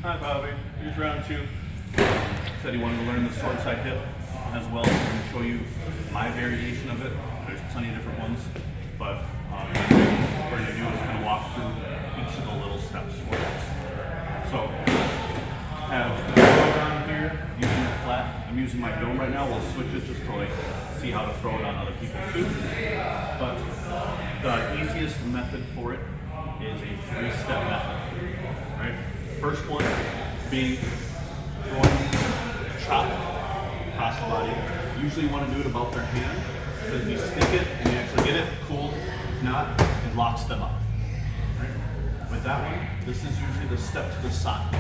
Hi Bobby, here's round two. Said he wanted to learn the sword side hip as well. I'm going to show you my variation of it. There's plenty of different ones, but what we're going to do is kind of walk through each of the little steps for it. So, have the throw on here, using the flat. I'm using my dome right now. We'll switch it just to like see how to throw it on other people too. But the easiest method for it is a three-step method. Right? First one being throwing chop across the body. Usually you want to do it about their hand, because if you stick it and you actually get it, cool. If not, it locks them up. Right? With that one, this is usually the step to the side.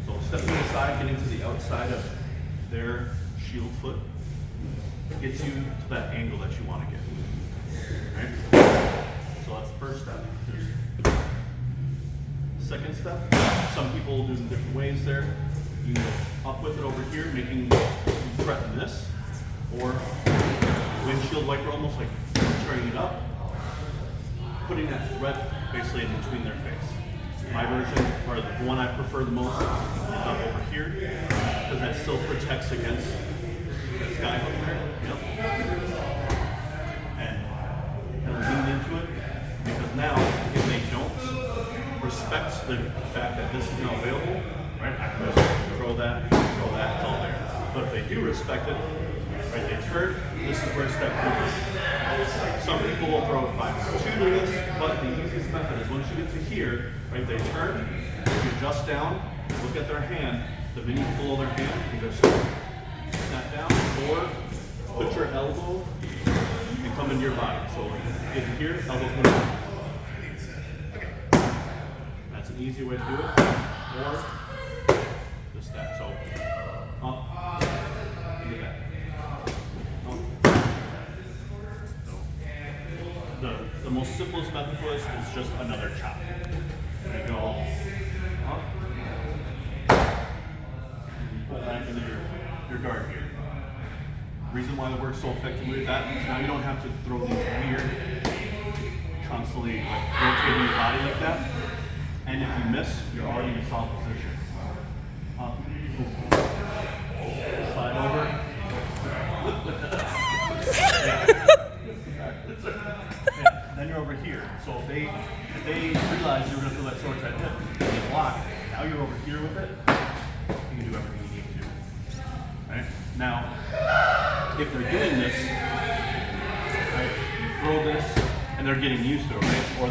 So step to the side, getting to the outside of their shield foot, gets you to that angle that you want to get. Right? So that's the first step. There's second step. Some people do it in different ways there. You can go up with it over here, making threaten this, or windshield wiper, almost like turning it up, putting that thread basically in between their face. My version, or the one I prefer the most, is up over here, because that still protects against this guy over there. Yep. And lean into it, because now, if they don't respect the fact that this is now available, right? I can just throw that, it's all there. But if they do respect it, right, they turn, this is where step two is. Some people will throw 5-2 to this, but the easiest method is once you get to here, right, they turn, you adjust down, look at their hand, the minute you pull their hand, you just snap down, or put your elbow and come into your body. So get to here, elbow come down. That's an easy way to do it. Or just that. So up, into that. Up. So the most simplest method for this is just another chop. You go up, pull back into your guard here. Reason why it works so effectively with that is now you don't have to throw these weird, constantly like rotating your body like that. And if you miss, you're already in a solid position. Up. Slide over. Yeah. Then you're over here. So if they realize you're going to throw that sword side hip, they block. Now you're over here with it. You can do everything you need to. Right? Now, if they're doing this, right, you throw this, and they're getting used to it, right? Or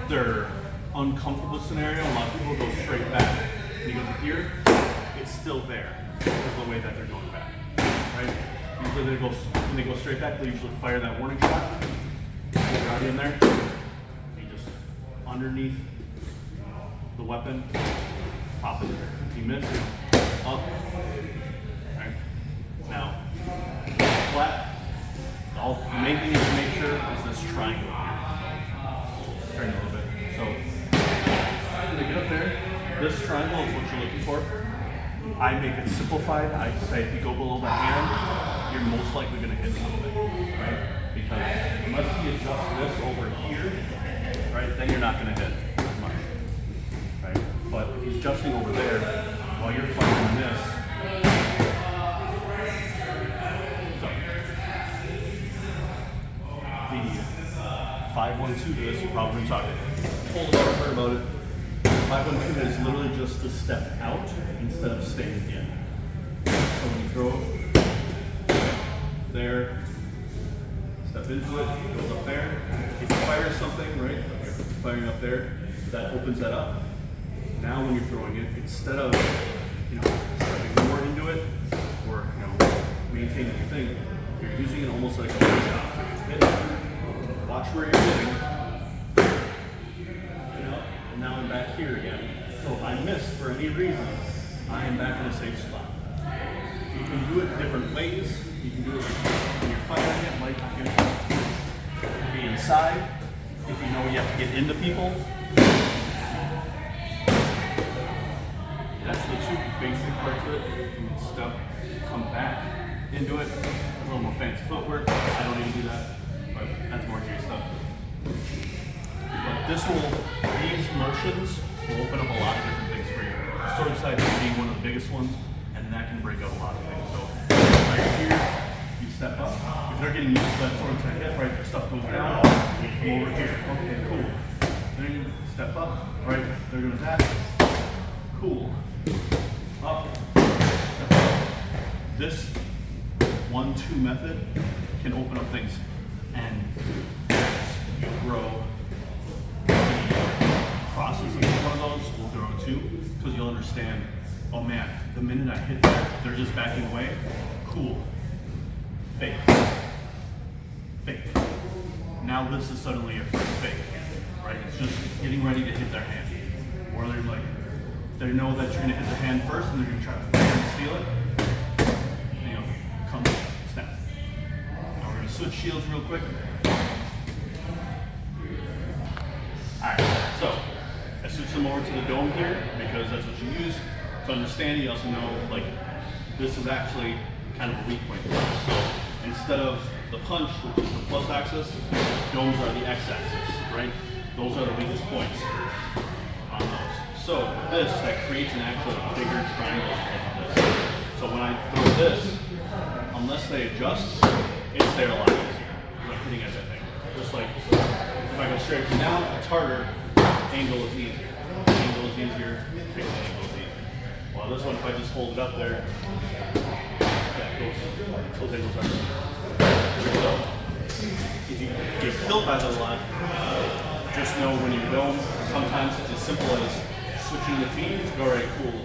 they're uncomfortable scenario, a lot of people go straight back. When you go to here, it's still there because of the way that they're going back, right? Usually when they go straight back, they usually fire that warning shot. Get right in there. You just underneath the weapon, pop it there. If you miss, up. Right? Now, flat. The main thing you can make sure is this triangle here. Turn a little bit. So, when they get up there, this triangle is what you're looking for. I make it simplified. I say if you go below the hand, you're most likely going to hit something, right? Because unless you adjust this over here, right, then you're not going to hit as much, right? But if he's adjusting over there while you're fighting this, the 5-1-2 to this, you're probably going to talk hold heard about it. 5-1-2 is literally just to step out instead of staying in. So when you throw there, step into it, goes up there. If you fire something, right, you're firing up there, that opens that up. Now when you're throwing it, instead of stepping more into it or maintaining your thing, you're using it almost like a one shot. Watch where you're hitting. And now I'm back here again. So if I missed for any reason, I am back in a safe spot. You can do it different ways. You can do it when you're firing it, like you can be inside. If you know you have to get into people. That's the two basic parts of it. You can step, come back into it. A little more fancy footwork. I don't even do that, but that's more J stuff. But these motions will open up a lot of different things for you. sword side being one of the biggest ones, and that can break up a lot of things. So right here, you step up. If they're getting used to that sword side hip, right, the stuff goes down, you come over here. Okay, cool. Then you step up, right, they're gonna attack. Cool. Up, step up. This 1-2 method can open up things, and you grow. Process of each one of those will grow too, because you'll understand, oh man, the minute I hit that, they're just backing away. Cool. Fake. Fake. Now this is suddenly a fake, right? It's just getting ready to hit their hand. Or they're like, they know that you're gonna hit their hand first, and they're gonna try to fire and steal it. And you know, come, snap. Now we're gonna switch shields real quick. Alright, so I switched them over to the dome here because that's what you use to understand. You also know, like, this is actually kind of a weak point. So instead of the punch, which is the plus axis, domes are the x-axis, right? Those are the weakest points on those. So this, that creates an actual bigger triangle like this. So when I throw this, unless they adjust, it's there a lot easier. I'm hitting at that thing. Just like if I go straight to down, it's harder. Angle is easier. Angle is easier. Fixed angle is easier. Well, this one, if I just hold it up there, yeah, those angles are easier. So if you get killed by the line, just know when you dome, sometimes it's as simple as switching the feet. All right, cool.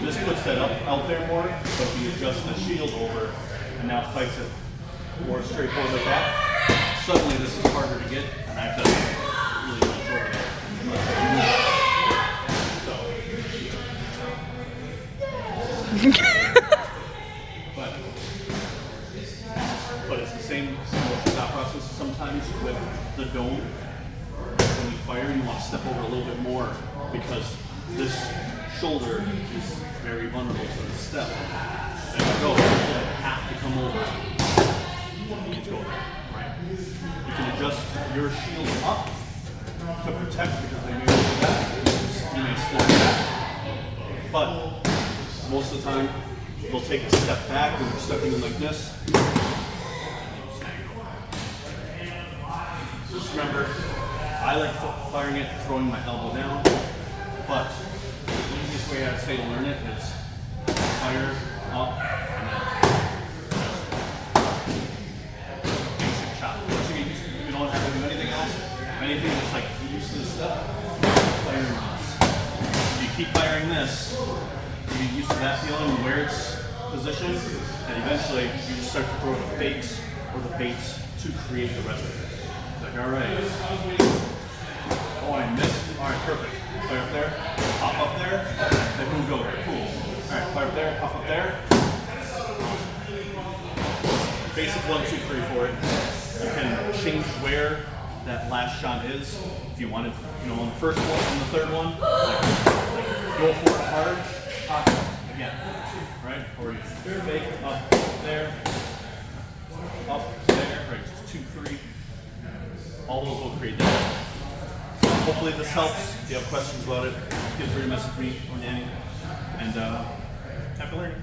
This puts that up out there more, but if you adjust the shield over and now fights it more straightforward like that, suddenly this is harder to get, and I have to really go over there. But it's the same thought process sometimes with the dome. When you fire, you want to step over a little bit more because this shoulder is very vulnerable to the step. And you go, you have to come over. You go there, right? You can adjust your shield up to protect because they may do that. You may slow that. But most of the time, they'll take a step back when you're stepping in like this. Just remember, I like firing it, throwing my elbow down, but the easiest way I'd say to learn it is fire up and then basic shot. Once you get used to it, you don't have to do anything else. Anything that's like you used to this stuff, firing this. If you keep firing this, you get used to that feeling where it's positioned, and eventually you just start to throw the fakes or the baits to create the rest of it. Like, all right. Oh, I missed. All right, perfect. Fire up there, pop up there, then move over. Cool. All right, fire up there, pop up there. Basic 1, 2, 3 for it. You can change where that last shot is. If you wanted, you know, on the first one, on the third one, like go for it hard, pop again, right? Or you fake up there, right? Just 2, 3. All those will create that. Hopefully this helps. If you have questions about it, feel free to message me or Danny. And happy learning.